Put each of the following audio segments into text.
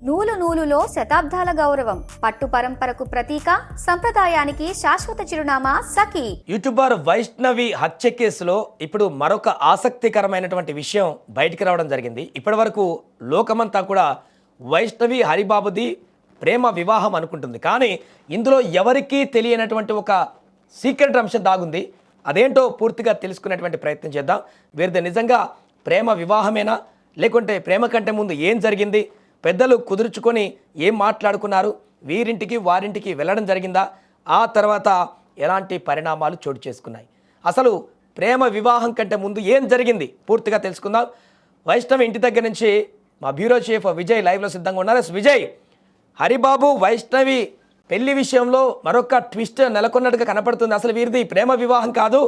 నూలు నూలులో శతాబ్దాల గౌరవం, పట్టు పరంపరకు ప్రతీక, సంప్రదాయానికి శాశ్వత చిరునామా సఖీ. యూట్యూబర్ వైష్ణవి హత్య కేసులో ఇప్పుడు మరొక ఆసక్తికరమైనటువంటి విషయం బయటికి రావడం జరిగింది. ఇప్పటి వరకు లోకమంతా కూడా వైష్ణవి హరిబాబుది ప్రేమ వివాహం అనుకుంటుంది. కానీ ఇందులో ఎవరికీ తెలియనటువంటి ఒక సీక్రెట్ అంశం దాగుంది. అదేంటో పూర్తిగా తెలుసుకునేటువంటి ప్రయత్నం చేద్దాం. వీరిది నిజంగా ప్రేమ వివాహమేనా, లేకుంటే ప్రేమ కంటే ముందు ఏం జరిగింది, పెద్దలు కుదుర్చుకొని ఏం మాట్లాడుకున్నారు, వీరింటికి వారింటికి వెళ్ళడం జరిగిందా, ఆ తర్వాత ఎలాంటి పరిణామాలు చోటు చేసుకున్నాయి, అసలు ప్రేమ వివాహం కంటే ముందు ఏం జరిగింది పూర్తిగా తెలుసుకుందాం. వైష్ణవి ఇంటి దగ్గర నుంచి మా బ్యూరో చీఫ్ విజయ్ లైవ్లో సిద్ధంగా ఉన్నారు. విజయ్, హరిబాబు వైష్ణవి పెళ్లి విషయంలో మరొక ట్విస్ట్ నెలకొన్నట్టుగా కనపడుతుంది. అసలు వీరిది ప్రేమ వివాహం కాదు,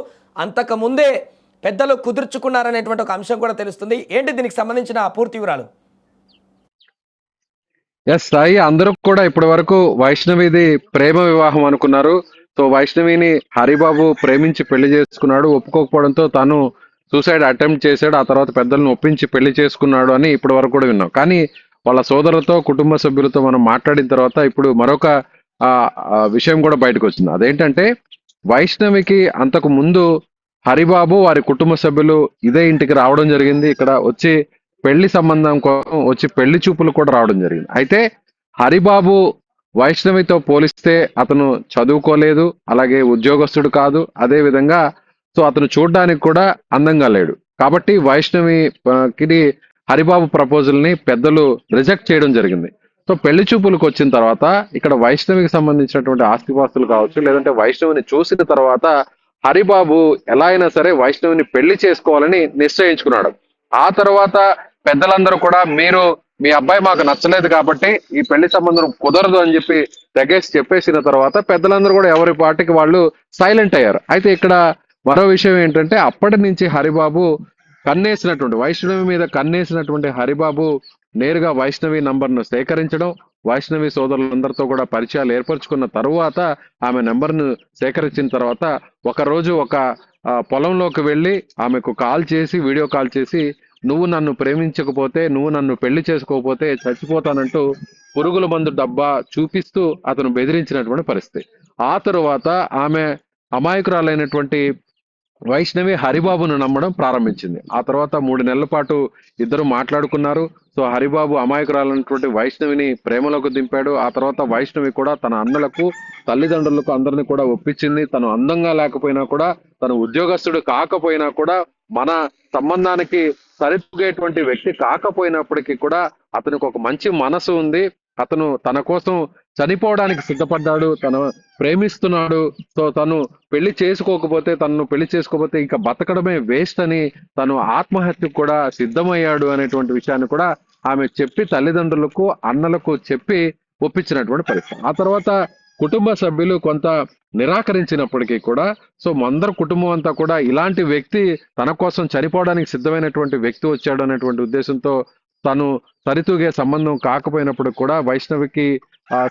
అంతకు ముందే పెద్దలు కుదుర్చుకున్నారనేటువంటి ఒక అంశం కూడా తెలుస్తుంది. ఏంటి దీనికి సంబంధించిన పూర్తి వివరాలు? ఎస్ సాయి, అందరూ కూడా ఇప్పటి వరకు వైష్ణవిది ప్రేమ వివాహం అనుకున్నారు. సో వైష్ణవిని హరిబాబు ప్రేమించి పెళ్లి చేసుకున్నాడు, ఒప్పుకోకపోవడంతో తాను సూసైడ్ అటెంప్ట్ చేశాడు, ఆ తర్వాత పెద్దలను ఒప్పించి పెళ్లి చేసుకున్నాడు అని ఇప్పటి వరకు కూడా విన్నాం. కానీ వాళ్ళ సోదరులతో కుటుంబ సభ్యులతో మనం మాట్లాడిన తర్వాత ఇప్పుడు మరొక విషయం కూడా బయటకు వచ్చింది. అదేంటంటే వైష్ణవికి అంతకు ముందు హరిబాబు వారి కుటుంబ సభ్యులు ఇదే ఇంటికి రావడం జరిగింది. ఇక్కడ వచ్చి పెళ్లి సంబంధం కోసం వచ్చి పెళ్లి చూపులు కూడా రావడం జరిగింది. అయితే హరిబాబు వైష్ణవితో పోలిస్తే అతను చదువుకోలేదు, అలాగే ఉద్యోగస్తుడు కాదు, అదే విధంగా సో అతను చూడడానికి కూడా అందంగా లేడు. కాబట్టి వైష్ణవికి హరిబాబు ప్రపోజల్ ని పెద్దలు రిజెక్ట్ చేయడం జరిగింది. సో పెళ్లి చూపులకు వచ్చిన తర్వాత ఇక్కడ వైష్ణవికి సంబంధించినటువంటి ఆస్తిపాస్తులు కావచ్చు, లేదంటే వైష్ణవిని చూసిన తర్వాత హరిబాబు ఎలా అయినా సరే వైష్ణవిని పెళ్లి చేసుకోవాలని నిశ్చయించుకున్నాడు. ఆ తర్వాత పెద్దలందరూ కూడా మీరు మీ అబ్బాయి మాకు నచ్చలేదు కాబట్టి ఈ పెళ్లి సంబంధం కుదరదు అని చెప్పి తెగేసి చెప్పేసిన తర్వాత పెద్దలందరూ కూడా ఎవరి పాటికి వాళ్ళు సైలెంట్ అయ్యారు. అయితే ఇక్కడ మరో విషయం ఏంటంటే అప్పటి నుంచి హరిబాబు వైష్ణవి మీద కన్నేసినటువంటి హరిబాబు నేరుగా వైష్ణవి నంబర్ను సేకరించడం, వైష్ణవి సోదరులందరితో కూడా పరిచయాలు ఏర్పరచుకున్న తరువాత ఆమె నెంబర్ను సేకరించిన తర్వాత ఒకరోజు ఒక పొలంలోకి వెళ్ళి ఆమెకు కాల్ చేసి, వీడియో కాల్ చేసి, నువ్వు నన్ను ప్రేమించకపోతే, నువ్వు నన్ను పెళ్లి చేసుకోకపోతే చచ్చిపోతానంటూ పురుగుల మందు డబ్బా చూపిస్తూ అతను బెదిరించినటువంటి పరిస్థితి. ఆ తరువాత ఆమె అమాయకురాలైనటువంటి వైష్ణవి హరిబాబును నమ్మడం ప్రారంభించింది. ఆ తర్వాత 3 నెలల పాటు ఇద్దరు మాట్లాడుకున్నారు. సో హరిబాబు అమాయకురాలైనటువంటి వైష్ణవిని ప్రేమలోకి దింపాడు. ఆ తర్వాత వైష్ణవి కూడా తన అన్నలకు, తల్లిదండ్రులకు అందరినీ కూడా ఒప్పించింది. తను అందంగా లేకపోయినా కూడా, తను ఉద్యోగస్తుడు కాకపోయినా కూడా, మన సంబంధానికి సరితూగేటువంటి వ్యక్తి కాకపోయినప్పటికీ కూడా అతనికి ఒక మంచి మనసు ఉంది, అతను తన కోసం చనిపోవడానికి సిద్ధపడ్డాడు, తను ప్రేమిస్తున్నాడు. సో తను పెళ్లి చేసుకోకపోతే ఇంకా బతకడమే వేస్ట్ అని తను ఆత్మహత్యకు కూడా సిద్ధమయ్యాడు అనేటువంటి విషయాన్ని కూడా ఆమె చెప్పి తల్లిదండ్రులకు, అన్నలకు చెప్పి ఒప్పించినటువంటి పరిస్థితి. ఆ తర్వాత కుటుంబ సభ్యులు కొంత నిరాకరించినప్పటికీ కూడా సో అందరు కుటుంబం అంతా కూడా ఇలాంటి వ్యక్తి తన కోసం చనిపోవడానికి సిద్ధమైనటువంటి వ్యక్తి వచ్చాడు అనేటువంటి ఉద్దేశంతో తను సరితూగే సంబంధం కాకపోయినప్పుడు కూడా, వైష్ణవికి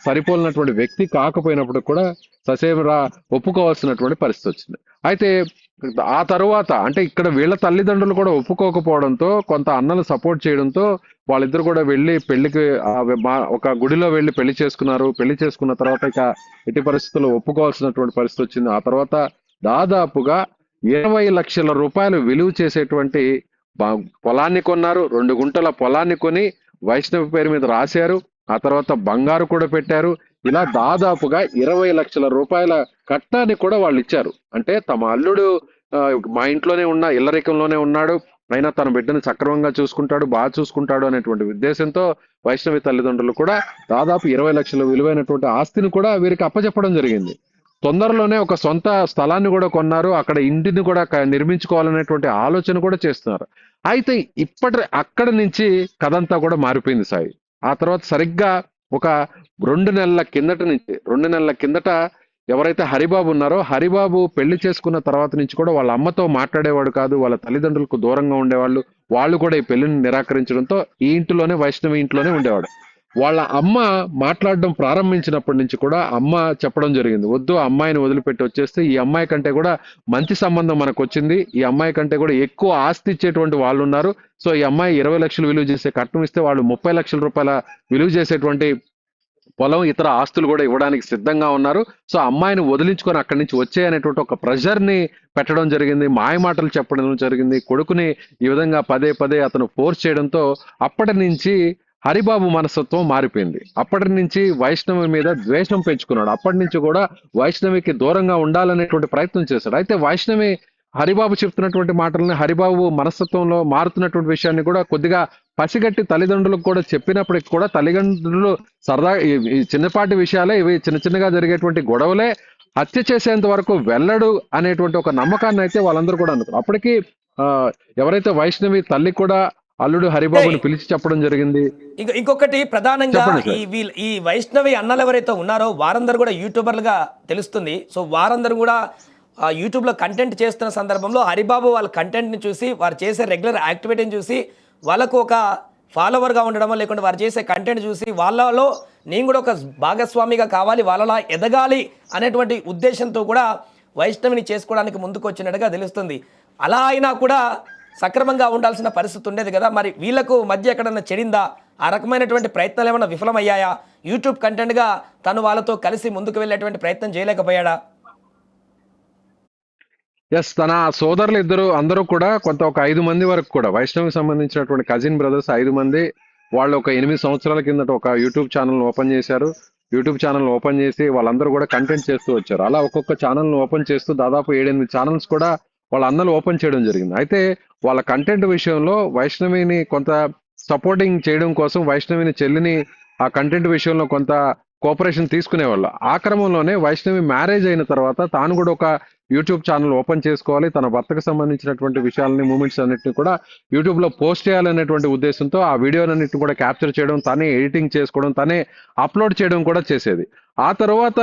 సరిపోలినటువంటి వ్యక్తి కాకపోయినప్పుడు కూడా ససేమిరా ఒప్పుకోవాల్సినటువంటి పరిస్థితి వచ్చింది. అయితే ఆ తరువాత అంటే ఇక్కడ వీళ్ళ తల్లిదండ్రులు కూడా ఒప్పుకోకపోవడంతో, కొంత అన్నలు సపోర్ట్ చేయడంతో వాళ్ళిద్దరు కూడా వెళ్ళి పెళ్లికి ఒక గుడిలో వెళ్ళి పెళ్లి చేసుకున్నారు. పెళ్లి చేసుకున్న తర్వాత ఇక ఎట్టి పరిస్థితుల్లో ఒప్పుకోవాల్సినటువంటి పరిస్థితి వచ్చింది. ఆ తర్వాత దాదాపుగా 20 లక్షల రూపాయలు విలువ చేసేటువంటి పొలాన్ని కొన్నారు. 2 గుంటల పొలాన్ని కొని వైష్ణవి పేరు మీద రాశారు. ఆ తర్వాత బంగారు కూడా పెట్టారు. ఇలా దాదాపుగా 20 లక్షల రూపాయల కట్టాన్ని కూడా వాళ్ళు ఇచ్చారు. అంటే తమ అల్లుడు మా ఇంట్లోనే ఇల్లరికంలోనే ఉన్నాడు, అయినా తన బిడ్డను సక్రమంగా చూసుకుంటాడు, బాగా చూసుకుంటాడు అనేటువంటి ఉద్దేశంతో వైష్ణవి తల్లిదండ్రులు కూడా దాదాపు 20 లక్షల విలువైనటువంటి ఆస్తిని కూడా వీరికి అప్పచెప్పడం జరిగింది. తొందరలోనే ఒక సొంత స్థలాన్ని కూడా కొన్నారు, అక్కడ ఇంటిని కూడా నిర్మించుకోవాలనేటువంటి ఆలోచన కూడా చేస్తున్నారు. అయితే అక్కడి నుంచి కథంతా కూడా మారిపోయింది సాయి. ఆ తర్వాత సరిగ్గా ఒక 2 నెలల కిందట ఎవరైతే హరిబాబు ఉన్నారో, హరిబాబు పెళ్లి చేసుకున్న తర్వాత నుంచి కూడా వాళ్ళ అమ్మతో మాట్లాడేవాడు కాదు, వాళ్ళ తల్లిదండ్రులకు దూరంగా ఉండేవాళ్ళు. వాళ్ళు కూడా ఈ పెళ్లిని నిరాకరించడంతో ఈ ఇంటిలోనే, వైష్ణవి ఇంట్లోనే ఉండేవాడు. వాళ్ళ అమ్మ మాట్లాడడం ప్రారంభించినప్పటి నుంచి కూడా అమ్మ చెప్పడం జరిగింది, వద్దు ఆ అమ్మాయిని వదిలిపెట్టి వచ్చేస్తే ఈ అమ్మాయి కంటే కూడా మంచి సంబంధం మనకు వచ్చింది, ఈ అమ్మాయి కంటే కూడా ఎక్కువ ఆస్తి ఇచ్చేటువంటి వాళ్ళు ఉన్నారు. సో ఈ అమ్మాయి 20 లక్షలు విలువ చేసే కట్నం ఇస్తే వాళ్ళు 30 లక్షల రూపాయల విలువ చేసేటువంటి పొలం ఇతర ఆస్తులు కూడా ఇవ్వడానికి సిద్ధంగా ఉన్నారు. సో అమ్మాయిని వదిలించుకొని అక్కడి నుంచి వచ్చేయనేటువంటి ఒక ప్రెషర్ ని పెట్టడం జరిగింది, మాయ మాటలు చెప్పడం జరిగింది. కొడుకుని ఈ విధంగా పదే పదే అతను ఫోర్స్ చేయడంతో అప్పటి నుంచి హరిబాబు మనస్తత్వం మారిపోయింది. అప్పటి నుంచి వైష్ణవి మీద ద్వేషం పెంచుకున్నాడు. అప్పటి నుంచి కూడా వైష్ణవికి దూరంగా ఉండాలనేటువంటి ప్రయత్నం చేశాడు. అయితే వైష్ణవి హరిబాబు చెప్తున్నటువంటి మాటలని, హరిబాబు మనస్తత్వంలో మారుతున్నటువంటి విషయాన్ని కూడా కొద్దిగా పసిగట్టి తల్లిదండ్రులకు కూడా చెప్పినప్పటికి కూడా తల్లిదండ్రులు సరదా ఈ చిన్నపాటి విషయాలే, ఇవి చిన్న చిన్నగా జరిగేటువంటి గొడవలే, హత్య చేసేంత వరకు వెళ్ళడు అనేటువంటి ఒక నమ్మకాన్ని అయితే వాళ్ళందరూ కూడా అనుకున్నారు. అప్పటికి ఆ ఎవరైతే వైష్ణవి తల్లి కూడా అల్లుడు హరిబాబుని పిలిచి చెప్పడం జరిగింది. ఇంకొకటి ప్రధానంగా చెప్పండి సార్. ఈ వైష్ణవి అన్నలు ఎవరైతే ఉన్నారో వారందరూ కూడా యూట్యూబర్లుగా తెలుస్తుంది. సో వారందరూ కూడా యూట్యూబ్లో కంటెంట్ చేస్తున్న సందర్భంలో హరిబాబు వాళ్ళ కంటెంట్ని చూసి, వారు చేసే రెగ్యులర్ యాక్టివిటీని చూసి, వాళ్ళకు ఒక ఫాలోవర్గా ఉండడమో లేకుంటే వారు చేసే కంటెంట్ చూసి వాళ్ళలో నేను కూడా ఒక భాగస్వామిగా కావాలి, వాళ్ళలా ఎదగాలి అనేటువంటి ఉద్దేశంతో కూడా వైష్ణవిని చేసుకోవడానికి ముందుకు వచ్చినట్టుగా తెలుస్తుంది. అలా అయినా కూడా సక్రమంగా ఉండాల్సిన పరిస్థితి ఉండేది కదా. మరి వీళ్ళకు మధ్య ఎక్కడన్నా చెడిందా? ఆ రకమైనటువంటి ప్రయత్నాలు ఏమైనా విఫలమయ్యాయా? యూట్యూబ్ కంటెంట్గా తను వాళ్ళతో కలిసి ముందుకు వెళ్ళేటువంటి ప్రయత్నం చేయలేకపోయాడా? ఎస్, తన సోదరులు ఇద్దరు అందరూ కూడా ఒక 5 మంది వరకు కూడా వైష్ణవికి సంబంధించినటువంటి కజిన్ బ్రదర్స్ 5 మంది వాళ్ళు ఒక 8 సంవత్సరాల కిందట ఒక యూట్యూబ్ ఛానల్ ఓపెన్ చేశారు. యూట్యూబ్ ఛానల్ ఓపెన్ చేసి వాళ్ళందరూ కూడా కంటెంట్ చేస్తూ వచ్చారు. అలా ఒక్కొక్క ఛానల్ ఓపెన్ చేస్తూ దాదాపు 7-8 ఛానల్స్ కూడా వాళ్ళ అన్నలు ఓపెన్ చేయడం జరిగింది. అయితే వాళ్ళ కంటెంట్ విషయంలో వైష్ణవిని కొంత సపోర్టింగ్ చేయడం కోసం వైష్ణవిని చెల్లిని ఆ కంటెంట్ విషయంలో కొంత కోఆపరేషన్ తీసుకునేవాళ్ళు. ఆ క్రమంలోనే వైష్ణవి మ్యారేజ్ అయిన తర్వాత తాను కూడా ఒక యూట్యూబ్ ఛానల్ ఓపెన్ చేసుకోవాలి, తన భర్తకు సంబంధించినటువంటి విషయాలని, మూమెంట్స్ అన్నిటిని కూడా యూట్యూబ్ లో పోస్ట్ చేయాలనేటువంటి ఉద్దేశంతో ఆ వీడియోలన్నిటిని కూడా క్యాప్చర్ చేయడం, తనే ఎడిటింగ్ చేసుకోవడం, తనే అప్లోడ్ చేయడం కూడా చేసేది. ఆ తర్వాత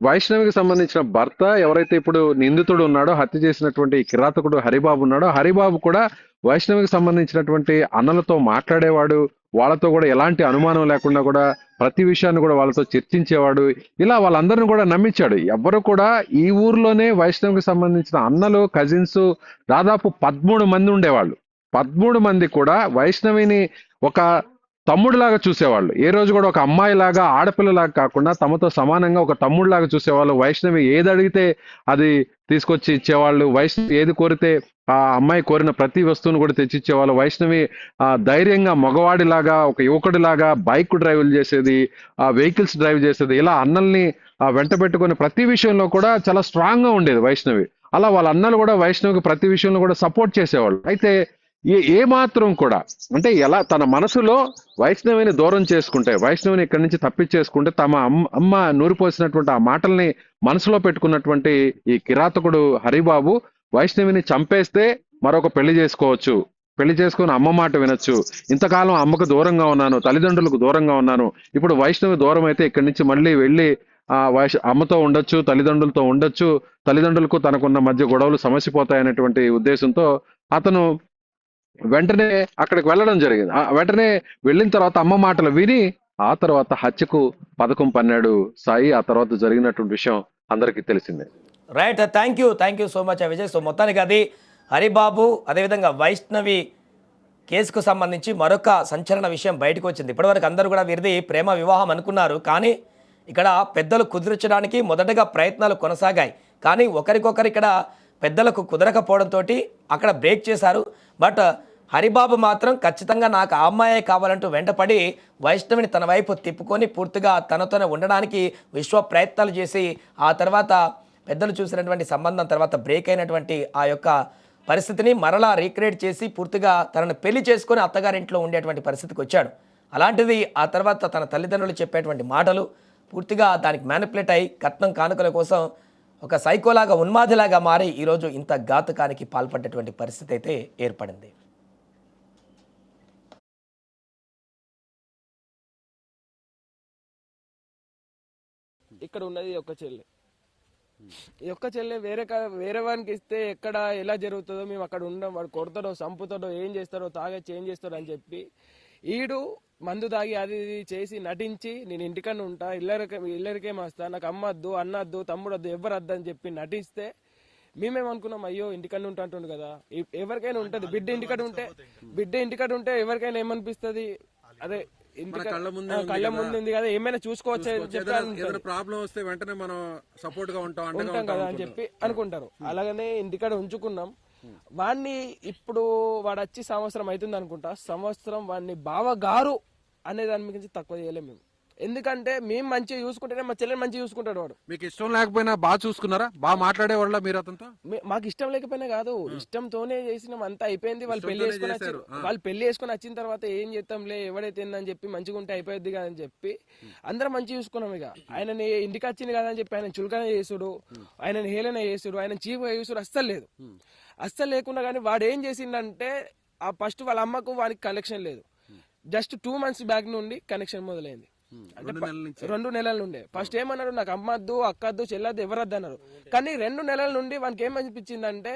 వైష్ణవికి సంబంధించిన భర్త ఎవరైతే ఇప్పుడు నిందితుడు ఉన్నాడో, హత్య చేసినటువంటి కిరాతకుడు హరిబాబు ఉన్నాడో, హరిబాబు కూడా వైష్ణవికి సంబంధించినటువంటి అన్నలతో మాట్లాడేవాడు, వాళ్ళతో కూడా ఎలాంటి అనుమానం లేకుండా కూడా ప్రతి విషయాన్ని కూడా వాళ్ళతో చర్చించేవాడు. ఇలా వాళ్ళందరిని కూడా నమ్మించాడు. ఎవ్వరు కూడా ఈ ఊర్లోనే వైష్ణవికి సంబంధించిన అన్నలు, కజిన్స్ దాదాపు 13 మంది ఉండేవాళ్ళు. 13 మంది కూడా వైష్ణవిని ఒక తమ్ముడిలాగా చూసేవాళ్ళు. ఏ రోజు కూడా ఒక అమ్మాయిలాగా, ఆడపిల్లలాగా కాకుండా తమతో సమానంగా ఒక తమ్ముడిలాగా చూసేవాళ్ళు. వైష్ణవి ఏది అడిగితే అది తీసుకొచ్చి ఇచ్చేవాళ్ళు. వైష్ణవి ఏది కోరితే ఆ అమ్మాయి కోరిన ప్రతి వస్తువును కూడా తెచ్చిచ్చేవాళ్ళు. వైష్ణవి ధైర్యంగా మగవాడిలాగా, ఒక యువకుడిలాగా బైక్ డ్రైవ్ చేసేది, వెహికల్స్ డ్రైవ్ చేసేది. ఇలా అన్నల్ని వెంట పెట్టుకుని ప్రతి విషయంలో కూడా చాలా స్ట్రాంగ్ గా ఉండేది వైష్ణవి. అలా వాళ్ళ అన్నలు కూడా వైష్ణవికి ప్రతి విషయంలో కూడా సపోర్ట్ చేసేవాళ్ళు. అయితే ఏ మాత్రం కూడా అంటే ఎలా తన మనసులో వైష్ణవిని దూరం చేసుకుంటే, వైష్ణవిని ఇక్కడి నుంచి తప్పించేసుకుంటే, తమ అమ్మ నూరిపోసినటువంటి ఆ మాటల్ని మనసులో పెట్టుకున్నటువంటి ఈ కిరాతకుడు హరిబాబు వైష్ణవిని చంపేస్తే మరొక పెళ్లి చేసుకోవచ్చు, పెళ్లి చేసుకుని అమ్మ మాట వినొచ్చు, ఇంతకాలం అమ్మకు దూరంగా ఉన్నాను, తల్లిదండ్రులకు దూరంగా ఉన్నాను, ఇప్పుడు వైష్ణవి దూరం అయితే ఇక్కడి నుంచి మళ్ళీ వెళ్ళి అమ్మతో ఉండొచ్చు, తల్లిదండ్రులతో ఉండొచ్చు, తల్లిదండ్రులకు తనకున్న మధ్య గొడవలు సమసిపోతాయనేటువంటి ఉద్దేశంతో అతను వెంటనే అక్కడికి వెళ్ళడం జరిగింది. వెంటనే వెళ్ళిన తర్వాత అమ్మ మాటలు విని ఆ తర్వాత హత్యకు పథకం పన్నాడు సాయి. ఆ తర్వాత జరిగినటువంటి విషయం అందరికీ తెలిసిందే. Right, thank you so much Vijay. So మొత్తానికి అది హరిబాబు అదేవిధంగా వైష్ణవి కేసుకు సంబంధించి మరొక సంచలన విషయం బయటకు వచ్చింది. ఇప్పటివరకు అందరూ కూడా వీరిది ప్రేమ వివాహం అనుకున్నారు, కానీ ఇక్కడ పెద్దలు కుదిర్చడానికి మొదటగా ప్రయత్నాలు కొనసాగాయి. కానీ ఒకరికొకరు ఇక్కడ పెద్దలకు కుదరకపోవడంతో అక్కడ బ్రేక్ చేశారు. బట్ హరిబాబు మాత్రం ఖచ్చితంగా నాకు ఆ అమ్మాయే కావాలంటూ వెంటపడి వైష్ణవిని తన వైపు తిప్పుకొని పూర్తిగా తనతోనే ఉండడానికి విశ్వ ప్రయత్నాలు చేసి ఆ తర్వాత పెద్దలు చూసినటువంటి సంబంధం తర్వాత బ్రేక్ అయినటువంటి ఆ యొక్క పరిస్థితిని మరలా రీక్రియేట్ చేసి పూర్తిగా తనను పెళ్లి చేసుకొని అత్తగారింట్లో ఉండేటువంటి పరిస్థితికి వచ్చాడు. అలాంటిది ఆ తర్వాత తన తల్లిదండ్రులు చెప్పేటువంటి మాటలు పూర్తిగా దానికి మ్యానిపులేట్ అయి కట్నం కానుకల కోసం ఒక సైకోలాగా, ఉన్మాదిలాగా మారి ఈరోజు ఇంత ఘాతుకానికి పాల్పడేటువంటి పరిస్థితి అయితే ఏర్పడింది. ఇక్కడ ఉన్నది ఒక్క చెల్లె. ఈ ఒక్క చెల్లె వేరే వానికి ఇస్తే ఎక్కడ ఎలా జరుగుతుందో, మేము అక్కడ ఉండం, వాడు కొడతాడో, చంపుతాడో, ఏం చేస్తాడో, తాగొచ్చి ఏం చేస్తాడో అని చెప్పి ఈడు మందు తాగి అది ఇది చేసి నటించి నేను ఇంటికన్నా ఉంటా, ఇల్లరికేం వస్తా, నాకు అమ్మద్దు, అన్నద్దు, తమ్ముడద్దు, ఎవరు వద్దు అని చెప్పి నటిస్తే మేమేమనుకున్నాం, అయ్యో ఇంటికన్నా ఉంటా అంటుండు కదా. ఎవరికైనా ఉంటది, బిడ్డ ఇంటికాడ ఉంటే ఎవరికైనా ఏమనిపిస్తుంది, అదే కళ్ళ కళ్ళ ముందు ఉంది కదా, ఏమైనా చూసుకోవచ్చు ప్రాబ్లం వస్తే వెంటనే మనం సపోర్ట్ గా ఉంటాం కదా అని చెప్పి అనుకుంటారు. అలాగనే ఇంటికాడ ఉంచుకున్నాం వాడిని. ఇప్పుడు వాడు వచ్చి సంవత్సరం అవుతుంది అనుకుంటా. సంవత్సరం వాడిని బావగారు అనే దాని గురించి తక్కువ చేయలేము మేము. ఎందుకంటే మేము మంచిగా చూసుకుంటేనే మా చెల్లెని మంచిగా చూసుకుంటాడు వాడు. మీకు ఇష్టం లేకపోయినా బాగా చూసుకున్నారా? బాగా మాట్లాడే వాళ్ళ మీరు అతనితో? మాకు ఇష్టం లేకపోయినా కాదు, ఇష్టంతోనే చేసినాం, అంతా అయిపోయింది. వాళ్ళు పెళ్లి చేసుకుని వచ్చిన తర్వాత ఏం చేస్తాంలే, ఎవడైతే ఏందని చెప్పి మంచిగా ఉంటే అయిపోయింది కదా అని చెప్పి అందరం మంచిగా చూసుకున్నాం. ఇక ఆయనని ఇంటికి వచ్చింది కదా అని చెప్పి ఆయన చులకన చేసుడు, ఆయనని హేళన చేసుడు, ఆయన చీఫ్గా చేసుడు అస్సలు లేదు. అస్సలు లేకుండా కానీ వాడు ఏం చేసిండంటే, ఆ ఫస్ట్ వాళ్ళ అమ్మకు వానికి కనెక్షన్ లేదు. జస్ట్ 2 months బ్యాక్ నుండి కనెక్షన్ మొదలైంది. అంటే 2 నెలల నుండే. ఫస్ట్ ఏమన్నాడు, నాకు అమ్మద్దు, అక్కద్దు, చెల్లద్దు, ఎవరద్దు అన్నారు. కానీ 2 నెలల నుండి వానికి ఏమనిపించిందంటే,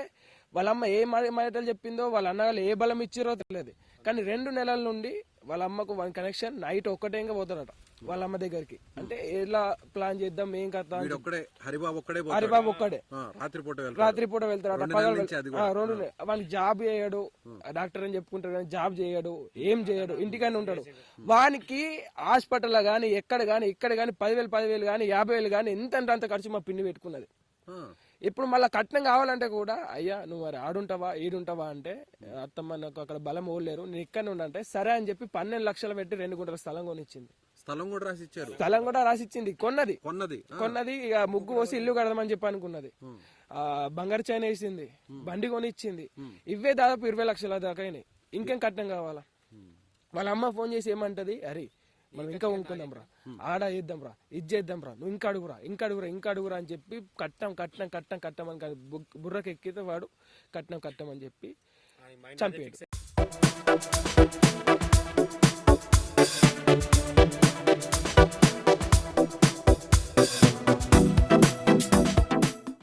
వాళ్ళ అమ్మ ఏ మాటలు చెప్పిందో, వాళ్ళ అన్నగారు ఏ బలం ఇచ్చిరో తెలియదు. కానీ 2 నెలల నుండి వాళ్ళ అమ్మకు వన్ కనెక్షన్, నైట్ ఒక్కటేగా పోతాడట వాళ్ళ అమ్మ దగ్గరికి. అంటే ఎలా ప్లాన్ చేద్దాం, ఏం కథ, హరిబాబు ఒక్కడే రాత్రిపూట వెళ్తాడట, పగలు 2 వానికి జాబ్ చేయడు, డాక్టర్ అని చెప్పుకుంటాడు కానీ జాబ్ చేయడు, ఏం చేయడు, ఇంటికైనా ఉంటాడు. వానికి హాస్పిటల్ గానీ ఎక్కడ గానీ ఇక్కడ గానీ 10,000 గానీ 50,000 గానీ ఎంత అంటే అంత ఖర్చు మా పిన్ని పెట్టుకున్నది. ఇప్పుడు మళ్ళీ కట్నం కావాలంటే కూడా, అయ్యా నువ్వు మరి ఆడుంటావా ఈడుంటావా అంటే, అత్తమ్మ నాకు అక్కడ బలం ఓడలేరు, నేను ఇక్కడ ఉండంటే సరే అని చెప్పి 12 లక్షలు పెట్టి 2 గుంటల స్థలం కొనిచ్చింది. స్థలం కూడా రాసిచ్చింది. కొన్నది ఇక ముగ్గు పోసి ఇల్లు కడదామని చెప్పి అనుకున్నది. బంగారు చైన్ వేసింది, బండి కొనిచ్చింది. ఇవే దాదాపు 20 లక్షల దాకా అయినాయి. ఇంకేం కట్నం కావాలా? వాళ్ళ అమ్మ ఫోన్ చేసి ఏమంటది, అరే మనం ఇంకా కొనుక్కుందాం రా, ఆడ వేద్దాం రా, ఇది చేద్దాం రా, నువ్వు ఇంకా అడుగురా అని చెప్పి కట్టం అని బుర్రకు ఎక్కితే వాడు కట్టమని చెప్పి చంపేడు.